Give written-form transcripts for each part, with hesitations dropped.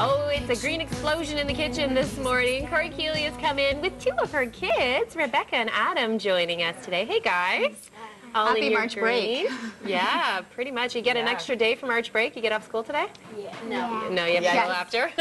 Oh, it's a green explosion in the kitchen this morning. Korey Keeley has come in with two of her kids, Rebecca and Adam, joining us today. Hey, guys. All Happy in your March green. break. Yeah, pretty much. You get an extra day for March break. You get off school today? Yeah. No. No, you have to go after?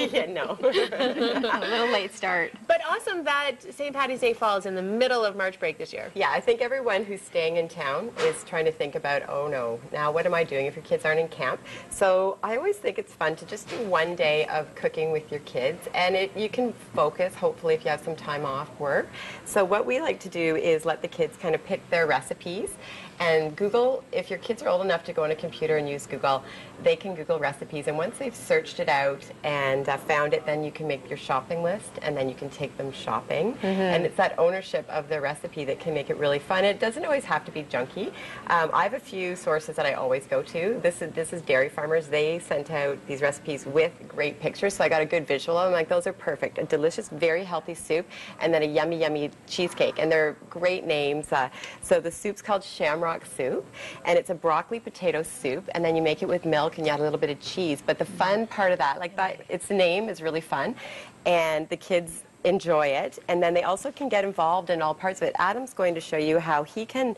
Yeah, no. A little late start. But awesome that St. Paddy's Day falls in the middle of March break this year. Yeah, I think everyone who's staying in town is trying to think about, oh no, now what am I doing if your kids aren't in camp? So I always think it's fun to just do one day of cooking with your kids, and you can focus, hopefully, if you have some time off work. So what we like to do is let the kids kind of pick their recipes, and Google, if your kids are old enough to go on a computer and use Google, they can Google recipes, and once they've searched it out and found it, then you can make your shopping list, and then you can take them shopping. And it's that ownership of the recipe that can make it really fun. It doesn't always have to be junky. I have a few sources that I always go to. This is Dairy Farmers. They sent out these recipes with great pictures, so I got a good visual. I'm like, those are perfect. A delicious, very healthy soup, and then a yummy, yummy cheesecake. And they're great names. So the soup's called Shamrock Soup, and it's a broccoli potato soup, and then you make it with milk and you add a little bit of cheese. But the fun part of that, like that, its name is really fun, and the kids enjoy it, and then they also can get involved in all parts of it. Adam's going to show you how he can,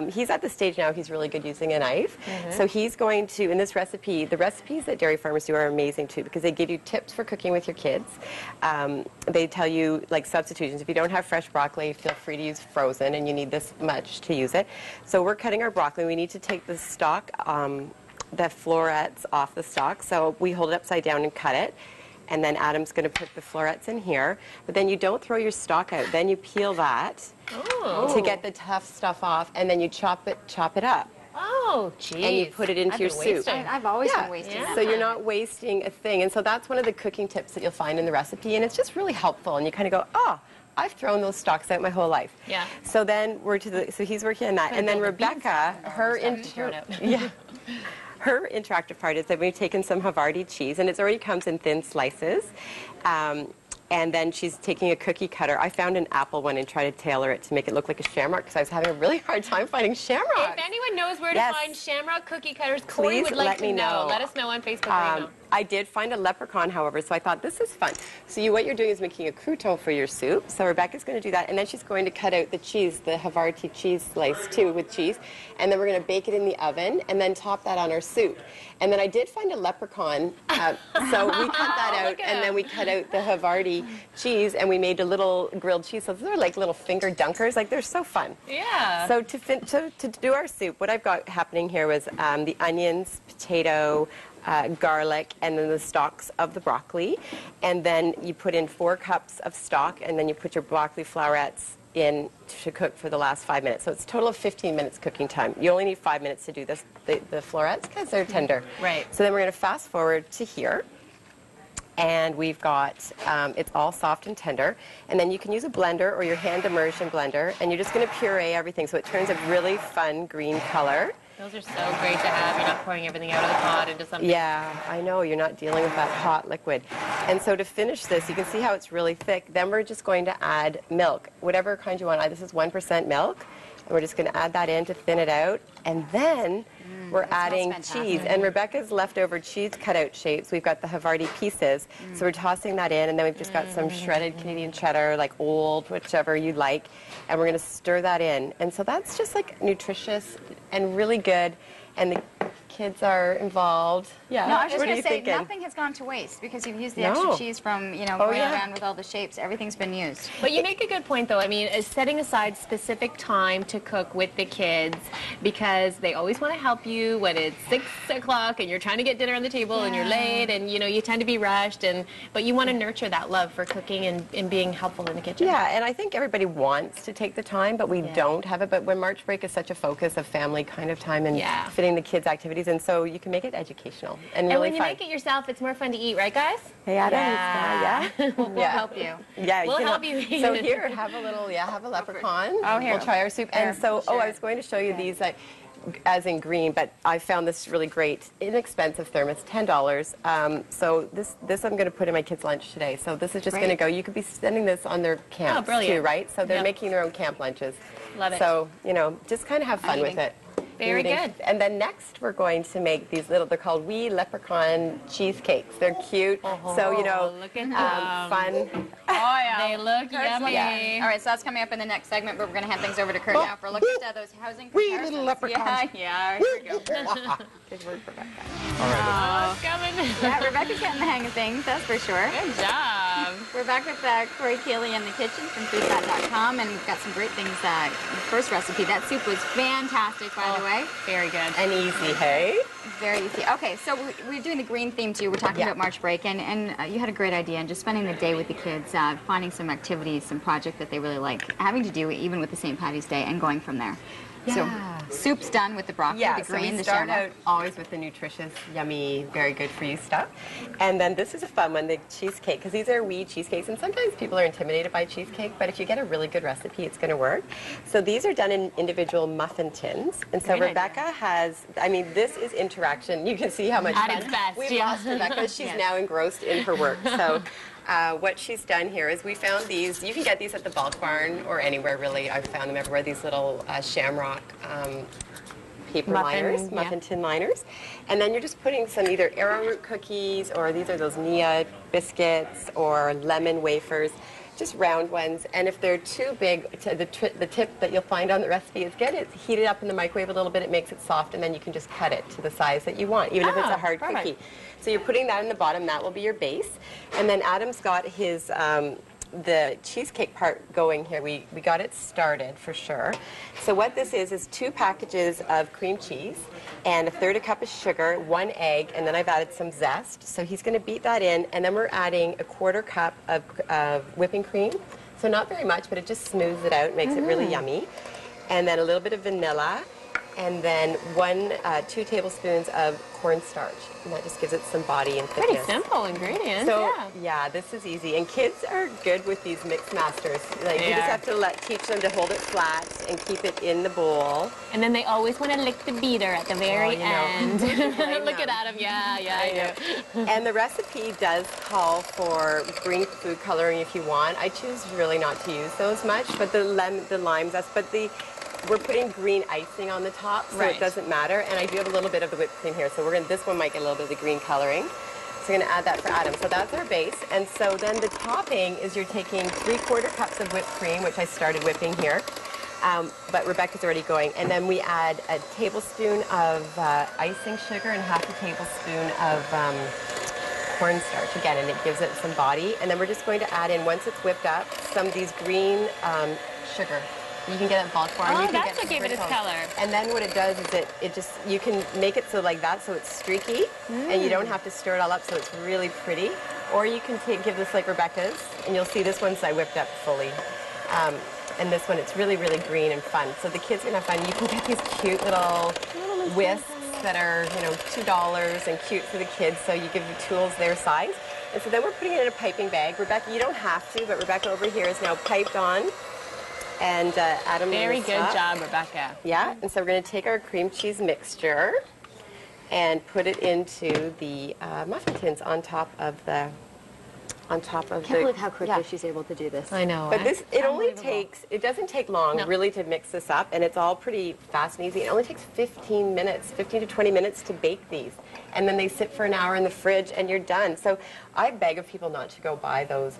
he's at the stage now he's really good using a knife, so he's going to, in this recipe, the recipes that Dairy Farmers do are amazing too, because they give you tips for cooking with your kids. They tell you like substitutions. If you don't have fresh broccoli, feel free to use frozen, and you need this much to use it. So we're cutting our broccoli. We need to take the stalk, the florets off the stalk, so we hold it upside down and cut it. And then Adam's going to put the florets in here. But then you don't throw your stalk out. Then you peel that to get the tough stuff off, and then you chop it up. Oh, geez. And you put it into your soup. I've always been wasting So you're not wasting a thing. And so that's one of the cooking tips that you'll find in the recipe. And it's just really helpful. And you kind of go, oh, I've thrown those stalks out my whole life. Yeah. So then so he's working on that. And then Rebecca, her interactive part is that we've taken some Havarti cheese, and it already comes in thin slices. And then she's taking a cookie cutter. I found an apple one and tried to tailor it to make it look like a shamrock, because I was having a really hard time finding shamrocks. If anyone knows where to find shamrock cookie cutters, Korey would like to know. Let us know on Facebook or email. I did find a leprechaun, however, so I thought this is fun. So what you're doing is making a crouton for your soup. So Rebecca's going to do that, and then she's going to cut out the cheese, the Havarti cheese slice too, with cheese, and then we're going to bake it in the oven, and then top that on our soup. And then I did find a leprechaun, so we cut that out, and then we cut out the Havarti cheese, and we made a little grilled cheese. So they're like little finger dunkers, like they're so fun. Yeah. So to do our soup, what I've got happening here was the onions, potato, garlic, and then the stalks of the broccoli, and then you put in 4 cups of stock, and then you put your broccoli florets in to cook for the last 5 minutes. So it's a total of 15 minutes cooking time. You only need 5 minutes to do this, the florets, because they're tender. Right. So then we're going to fast forward to here, and we've got, it's all soft and tender, and then you can use a blender or your hand immersion blender, and you're just going to puree everything so it turns a really fun green color. Those are so great to have. You're not pouring everything out of the pot into something. Yeah, I know. You're not dealing with that hot liquid. And so to finish this, you can see how it's really thick. Then we're just going to add milk, whatever kind you want. This is 1% milk. And we're just going to add that in to thin it out. And then we're adding cheese. And Rebecca's leftover cheese cutout shapes, we've got the Havarti pieces. So we're tossing that in, and then we've just got some shredded Canadian cheddar, like old, whichever you like. And we're going to stir that in. And so that's just like nutritious and really good. And the kids are involved. Yeah. No, I was just going to say, nothing has gone to waste, because you've used the extra cheese from, going around with all the shapes. Everything's been used. But you make a good point, though. I mean, setting aside specific time to cook with the kids, because they always want to help you when it's 6 o'clock and you're trying to get dinner on the table and you're late, and, you tend to be rushed. But you want to nurture that love for cooking and being helpful in the kitchen. Yeah, and I think everybody wants to take the time, but we don't have it. But when March break is such a focus of family kind of time and fitting the kids' activities, and so you can make it educational and really when you make it yourself, it's more fun to eat, right, guys? Hey, Adam. We'll help you. Yeah, we'll help you. So here, have a little, have a leprechaun. Oh, here. We'll try our soup. And so, I was going to show you these, as in green, but I found this really great, inexpensive thermos, $10. So this I'm going to put in my kids' lunch today. So this is just going to go. You could be sending this on their camps too, right? So they're making their own camp lunches. Love it. So, just kind of have fun with it. Very good. And then next we're going to make these little, they're called wee leprechaun cheesecakes. They're cute. So, you know, look at fun. Oh, yeah. They look yummy. Yeah. All right, so that's coming up in the next segment, but we're going to hand things over to Kurt now for a look at those housing Wee comparisons. little leprechauns. Yeah, here we go. Good word, Rebecca. Oh, it's coming. Yeah, Rebecca's getting the hang of things, that's for sure. Good job. We're back with Korey Keeley in the kitchen from foodthat.com, and we've got some great things. First recipe, that soup was fantastic, by the way. Very good. And easy, hey? Very easy. Okay, so we're doing the green theme too. We're talking about March break, and you had a great idea, and just spending the day with the kids, finding some activities, some project that they really like, having to do even with the St. Patty's Day, and going from there. Yeah. So soup's done with the broccoli, the green, so we the start shamrock. out always with the nutritious, yummy, very good for you stuff. And then this is a fun one, the cheesecake, because these are wee cheesecakes, and sometimes people are intimidated by cheesecake, but if you get a really good recipe, it's going to work. So these are done in individual muffin tins. And so Rebecca has, I mean, this is interaction. You can see how much At fun its best, we've lost Rebecca. She's now engrossed in her work. So what she's done here is we found these. You can get these at the bulk barn or anywhere, really. I've found them everywhere, these little Shamrock paper muffin tin liners. And then you're just putting some either arrowroot cookies, or these are those Nia biscuits, or lemon wafers, just round ones. And if they're too big, the tip that you'll find on the recipe is get it heated up in the microwave a little bit. It makes it soft, and then you can just cut it to the size that you want, even if it's a hard cookie. So you're putting that in the bottom. That will be your base. And then Adam's got his the cheesecake part going here. We got it started for sure. So what this is 2 packages of cream cheese and 1/3 cup of sugar, 1 egg, and then I've added some zest. So he's going to beat that in, and then we're adding 1/4 cup of whipping cream. So not very much, but it just smooths it out, makes it really yummy. And then a little bit of vanilla, and then 2 tablespoons of cornstarch, and that just gives it some body and thickness. Pretty simple ingredients. So yeah, this is easy, and kids are good with these mix masters. Like you just have to teach them to hold it flat and keep it in the bowl. And then they always want to lick the beater at the very end. Look at Adam. Yeah, I know. And the recipe does call for green food coloring if you want. I choose really not to use those much, but the lime zest, we're putting green icing on the top, so it doesn't matter. And I do have a little bit of the whipped cream here, so this one might get a little bit of the green coloring. So we're going to add that for Adam. So that's our base. And so then the topping is you're taking 3/4 cups of whipped cream, which I started whipping here. But Rebecca's already going. And then we add a tablespoon of icing sugar and 1/2 tablespoon of cornstarch again, and it gives it some body. And then we're just going to add in, once it's whipped up, some of these green sugar. You can get it bulk farm. Oh, that's what gave it its color. And then what it does is you can make it so like that, so it's streaky, and you don't have to stir it all up, so it's really pretty. Or you can give this like Rebecca's, and you'll see this one's I whipped up fully. And this one, it's really, really green and fun. So the kids can have fun. You can get these cute little whisks that are, $2 and cute for the kids, so you give the tools their size. And so then we're putting it in a piping bag. Rebecca, you don't have to, but Rebecca over here is now piped on. And Adam, very good job, Rebecca. Yeah, and so we're going to take our cream cheese mixture and put it into the muffin tins on top of the. I can't believe how quickly she's able to do this. I know. But it doesn't take long really to mix this up, and it's all pretty fast and easy. It only takes 15 to 20 minutes to bake these. And then they sit for an hour in the fridge and you're done. So I beg of people not to go buy those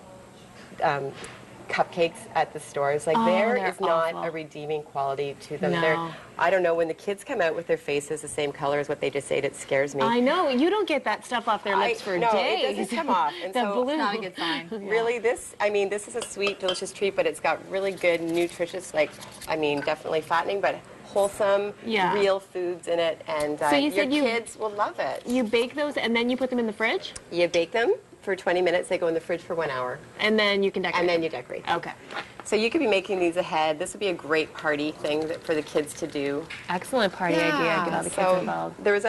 cupcakes at the stores. Like there is not a redeeming quality to them. No. I don't know, when the kids come out with their faces the same color as what they just ate, it scares me. I know. You don't get that stuff off their lips for days. It doesn't come off. And the blue. It's not a good sign. Really, this is a sweet, delicious treat, but it's got really good, nutritious, definitely fattening, but wholesome, real foods in it, and so your kids will love it. You bake those and then you put them in the fridge? You bake them for 20 minutes. They go in the fridge for 1 hour. And then you can decorate. And then you decorate. Okay. So you could be making these ahead. This would be a great party thing for the kids to do. Excellent party idea. Get all the kids involved. There's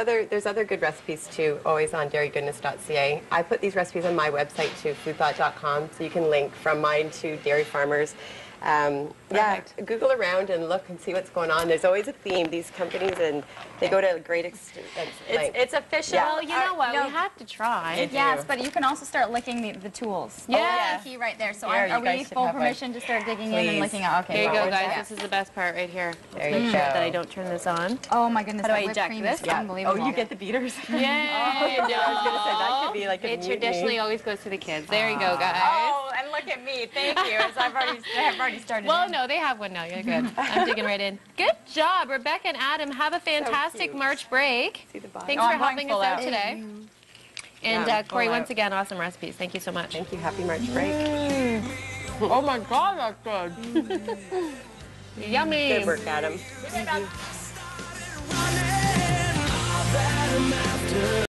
other good recipes too, always on dairygoodness.ca. I put these recipes on my website too, foodthought.com, so you can link from mine to Dairy Farmers. Yeah, Google around and look and see what's going on. There's always a theme. These companies, and they go to great extent. It's official. Well, you know what? no. We have to try. Yes, but you can also start licking the tools. Yeah. That's the key right there. So Here, are you guys we should full have one. permission to start digging in and Please. licking out? Okay. Here you go, Wow. guys. Yeah. This is the best part right here. There Let's you make sure go. that I don't turn this on. Oh my goodness. How do that I whipped eject cream this? is Yeah. unbelievable. Oh, you get the beaters. Yay! I was going to say, that could be like a It mutiny. traditionally always goes to the kids. There you go, guys. Oh, and look at me. Thank you. So I've already started. Well, no, they have one now. You're good. I'm digging right in. Good job, Rebecca and Adam. Have a fantastic cute. March break. See the bottom. Thanks Oh, for I'm going helping full us out out. today. And Yeah, Corey, full once out. again, awesome recipes. Thank you so much. Thank you. Happy March break. Oh my God, that's good. Yummy. Good work, Adam.